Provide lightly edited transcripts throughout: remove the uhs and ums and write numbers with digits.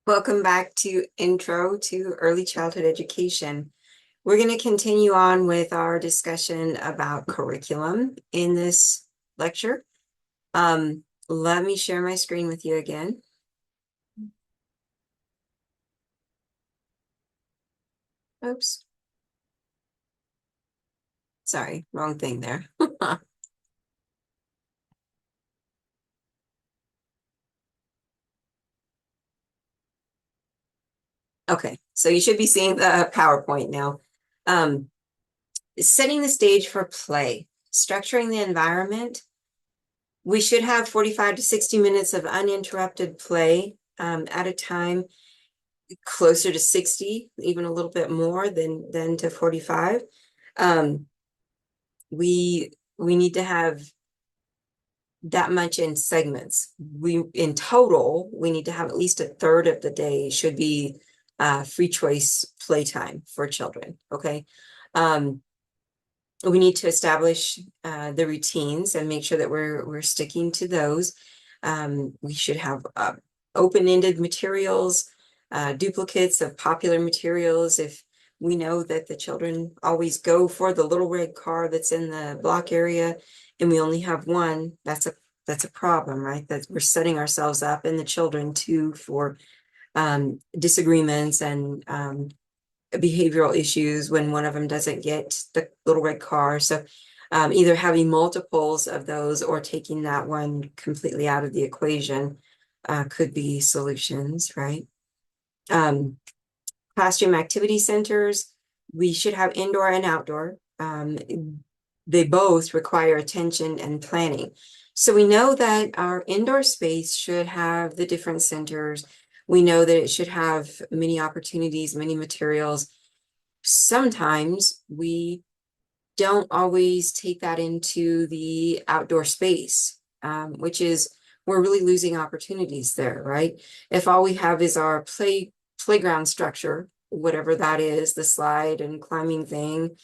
Welcome back to Intro to Early Childhood Education. We're going to continue on with our discussion about curriculum in this lecture. Let me share my screen with you again. Oops. Sorry, wrong thing there. Okay, so you should be seeing the PowerPoint now. Setting the stage for play, structuring the environment. We should have 45 to 60 minutes of uninterrupted play at a time, closer to 60, even a little bit more than to 45. We need to have that much in segments. In total, we need to have at least a third of the day should be free choice playtime for children. Okay. We need to establish the routines and make sure that we're sticking to those. We should have open-ended materials, duplicates of popular materials. If we know that the children always go for the little red car that's in the block area and we only have one, that's a problem, right? That we're setting ourselves up and the children too for disagreements and behavioral issues when one of them doesn't get the little red car. So either having multiples of those or taking that one completely out of the equation could be solutions, right? Classroom activity centers, we should have indoor and outdoor. They both require attention and planning. So we know that our indoor space should have the different centers. We know that it should have many opportunities, many materials. Sometimes we don't always take that into the outdoor space, which is we're really losing opportunities there, right? If all we have is our playground structure, whatever that is, the slide and climbing thing,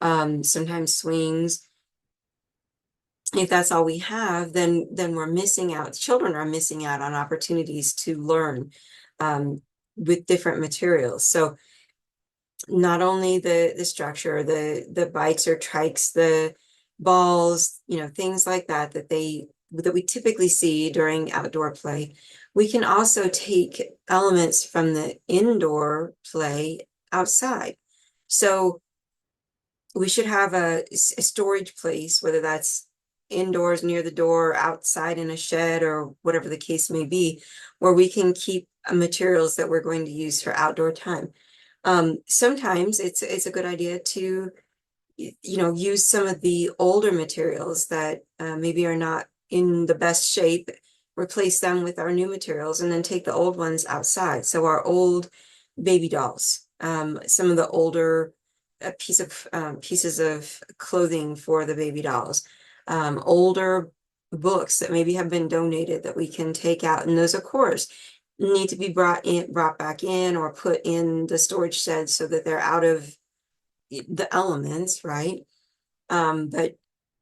sometimes swings. If that's all we have, then we're missing out. Children are missing out on opportunities to learn with different materials. So not only the structure, the bikes or trikes, the balls, things like that that we typically see during outdoor play. We can also take elements from the indoor play outside. So we should have a storage place, whether that's indoors near the door, outside in a shed, or whatever the case may be, where we can keep materials that we're going to use for outdoor time. Sometimes it's a good idea to use some of the older materials that maybe are not in the best shape, replace them with our new materials, and then take the old ones outside. So our old baby dolls, some of the older pieces of clothing for the baby dolls, older books that maybe have been donated that we can take out, and those, of course, need to be brought back in or put in the storage shed so that they're out of the elements, right? But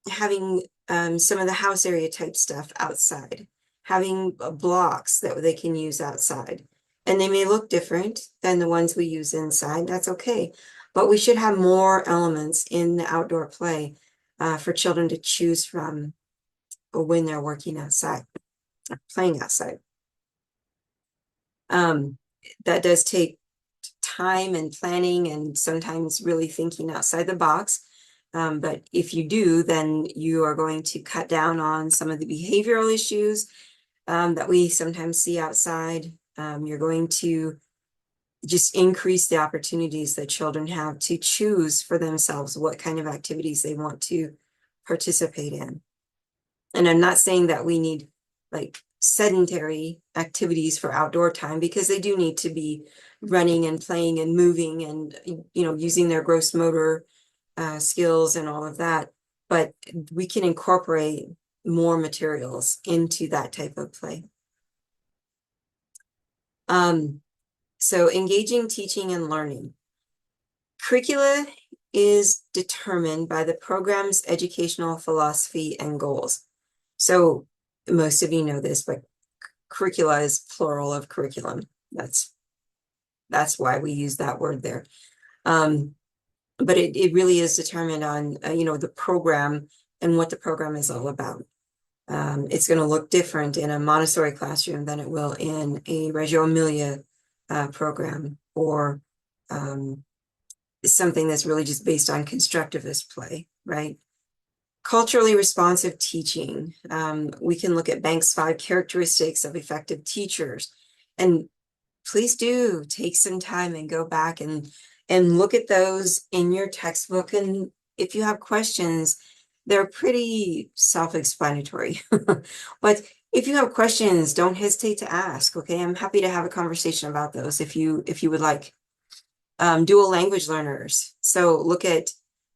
having some of the house area type stuff outside, having blocks that they can use outside. And they may look different than the ones we use inside, that's okay. But we should have more elements in the outdoor play for children to choose from when they're working outside, playing outside. That does take time and planning and sometimes really thinking outside the box. But if you do, then you are going to cut down on some of the behavioral issues that we sometimes see outside. You're going to just increase the opportunities that children have to choose for themselves what kind of activities they want to participate in. And I'm not saying that we need like sedentary activities for outdoor time, because they do need to be running and playing and moving and using their gross motor skills and all of that. But we can incorporate more materials into that type of play. So engaging teaching and learning. Curricula is determined by the program's educational philosophy and goals. So most of you know this, but curricula is plural of curriculum. That's why we use that word there. But it really is determined on, the program and what the program is all about. It's going to look different in a Montessori classroom than it will in a Reggio Emilia program, or something that's really just based on constructivist play, right? Culturally responsive teaching. We can look at Banks' 5 characteristics of effective teachers. And please do take some time and go back and look at those in your textbook. And if you have questions, they're pretty self-explanatory. But if you have questions, don't hesitate to ask. Okay, I'm happy to have a conversation about those if you would like. Dual language learners. So look at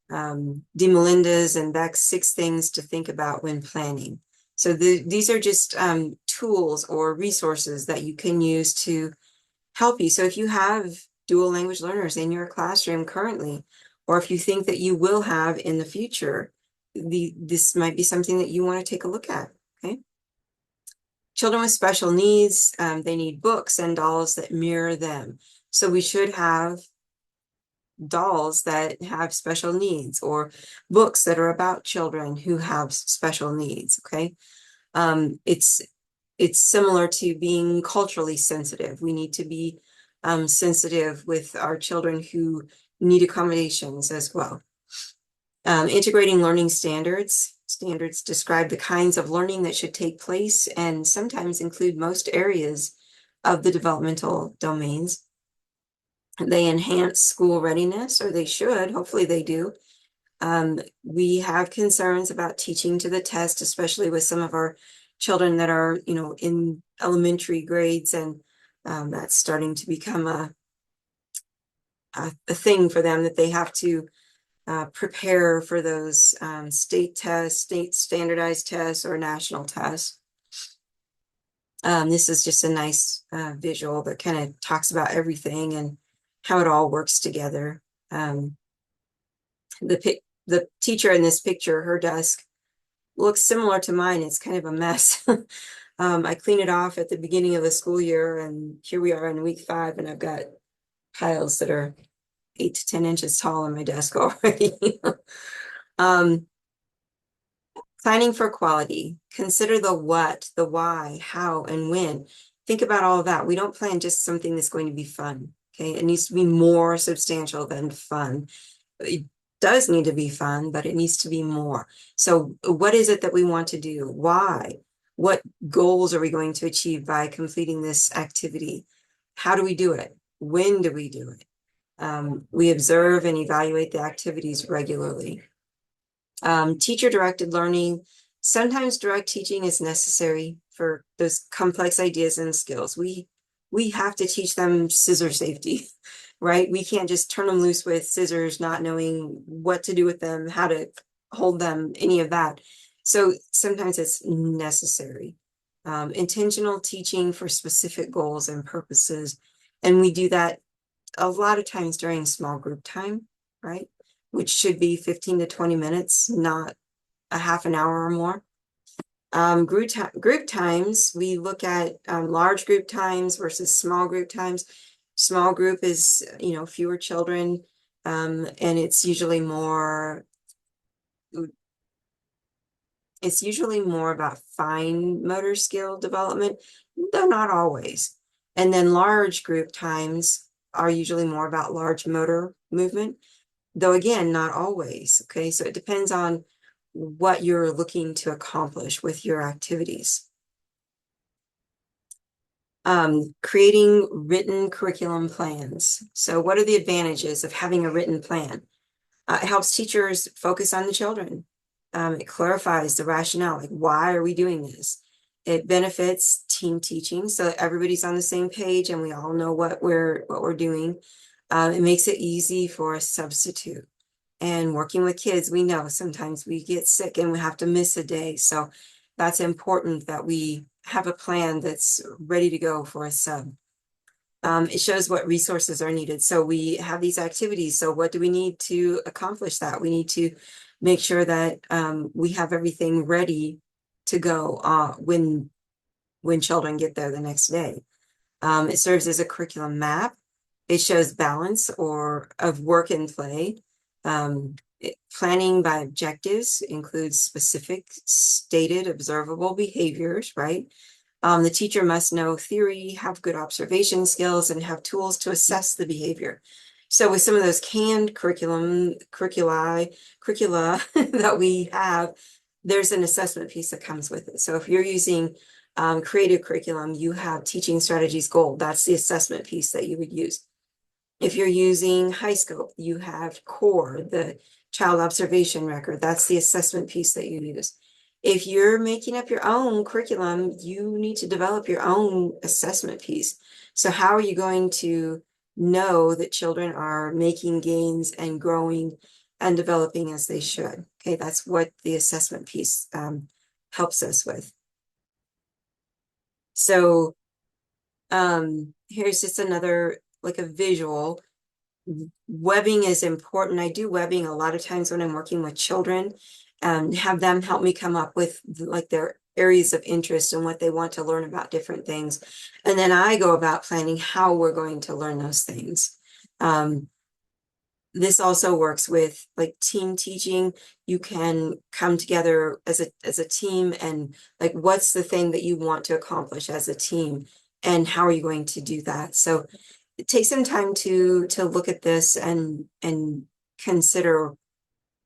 De Melinda's and Beck's 6 things to think about when planning. So these are just tools or resources that you can use to help you. So if you have dual language learners in your classroom currently, or if you think that you will have in the future, this might be something that you want to take a look at. Okay. Children with special needs, they need books and dolls that mirror them. So we should have dolls that have special needs, or books that are about children who have special needs. Okay. It's similar to being culturally sensitive. We need to be sensitive with our children who need accommodations as well. Integrating learning standards. Standards describe the kinds of learning that should take place and sometimes include most areas of the developmental domains. They enhance school readiness, or they should, hopefully they do. We have concerns about teaching to the test, especially with some of our children that are, in elementary grades, and that's starting to become a thing for them, that they have to prepare for those state tests, state standardized tests, or national tests. This is just a nice visual that kind of talks about everything and how it all works together. The teacher in this picture, her desk looks similar to mine. It's kind of a mess. I cleaned it off at the beginning of the school year, and here we are in week 5, and I've got piles that are 8 to 10 inches tall on my desk already. Planning for quality. Consider the what, the why, how, and when. Think about all of that. We don't plan just something that's going to be fun. Okay, it needs to be more substantial than fun. It does need to be fun, but it needs to be more. So what is it that we want to do? Why? What goals are we going to achieve by completing this activity? How do we do it? When do we do it? We observe and evaluate the activities regularly. Teacher-directed learning. Sometimes direct teaching is necessary for those complex ideas and skills. We have to teach them scissor safety, right? We can't just turn them loose with scissors, not knowing what to do with them, how to hold them, any of that. So sometimes it's necessary. Intentional teaching for specific goals and purposes. And we do that a lot of times during small group time, right? Which should be 15 to 20 minutes, not a half an hour or more. Group times, we look at large group times versus small group times. Small group is, fewer children, and it's usually more about fine motor skill development, though not always. And then large group times are usually more about large motor movement, though again, not always. Okay, so it depends on what you're looking to accomplish with your activities. Creating written curriculum plans. So what are the advantages of having a written plan? It helps teachers focus on the children. It clarifies the rationale, like, why are we doing this? It benefits team teaching, so everybody's on the same page and we all know what we're doing. It makes it easy for a substitute. And working with kids, we know sometimes we get sick and we have to miss a day. So that's important that we have a plan that's ready to go for a sub. It shows what resources are needed. So we have these activities. So what do we need to accomplish that? We need to make sure that we have everything ready to go when children get there the next day. It serves as a curriculum map. It shows balance or of work and play. Planning by objectives includes specific, stated, observable behaviors, right? The teacher must know theory, have good observation skills, and have tools to assess the behavior. So with some of those canned curricula that we have, there's an assessment piece that comes with it. So if you're using creative curriculum, you have teaching strategies gold. That's the assessment piece that you would use. If you're using HighScope, you have core, the child observation record. That's the assessment piece that you use. If you're making up your own curriculum, you need to develop your own assessment piece. So how are you going to know that children are making gains and growing and developing as they should? Okay, that's what the assessment piece helps us with. So here's just another, like a visual. Webbing is important. I do webbing a lot of times when I'm working with children, have them help me come up with like their areas of interest and what they want to learn about different things. And then I go about planning how we're going to learn those things. This also works with like team teaching. You can come together as a team and like, what's the thing that you want to accomplish as a team and how are you going to do that? So take some time to look at this and consider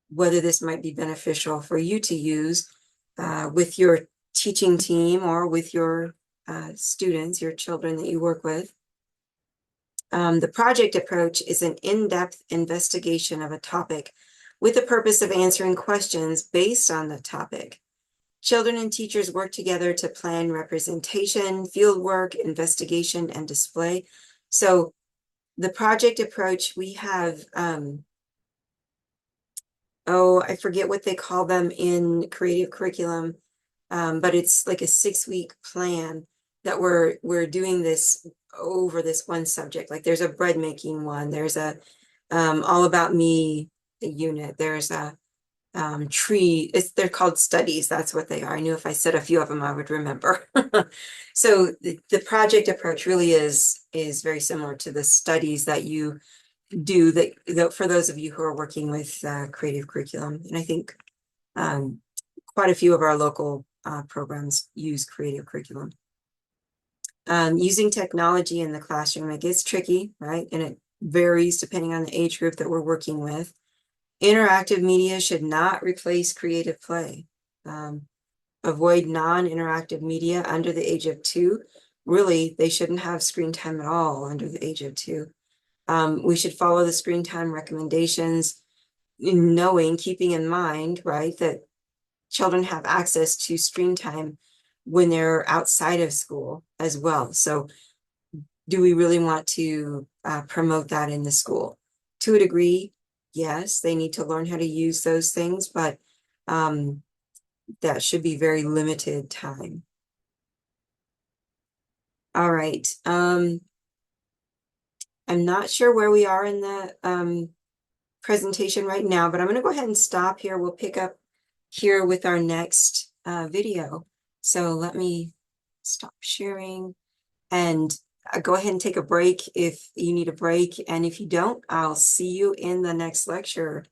whether this might be beneficial for you to use with your teaching team or with your students, your children that you work with. The project approach is an in-depth investigation of a topic with the purpose of answering questions based on the topic. Children and teachers work together to plan representation, fieldwork, investigation, and display. So the project approach, we have, I forget what they call them in creative curriculum, but it's like a 6-week plan that we're doing this over this one subject. Like there's a bread making one, there's a all about me unit, there's a tree, they're called studies, that's what they are. I knew if I said a few of them I would remember. So the project approach really is very similar to the studies that you do that for those of you who are working with creative curriculum. And I think quite a few of our local programs use creative curriculum. Using technology in the classroom, it gets tricky, right? And it varies depending on the age group that we're working with. Interactive media should not replace creative play. Avoid non-interactive media under the age of 2. Really, they shouldn't have screen time at all under the age of 2. We should follow the screen time recommendations, keeping in mind, right, that children have access to screen time when they're outside of school as well. So do we really want to promote that in the school? To a degree, yes, they need to learn how to use those things, but that should be very limited time. All right. I'm not sure where we are in the presentation right now, but I'm going to go ahead and stop here. We'll pick up here with our next video. So let me stop sharing and go ahead and take a break if you need a break. And if you don't, I'll see you in the next lecture.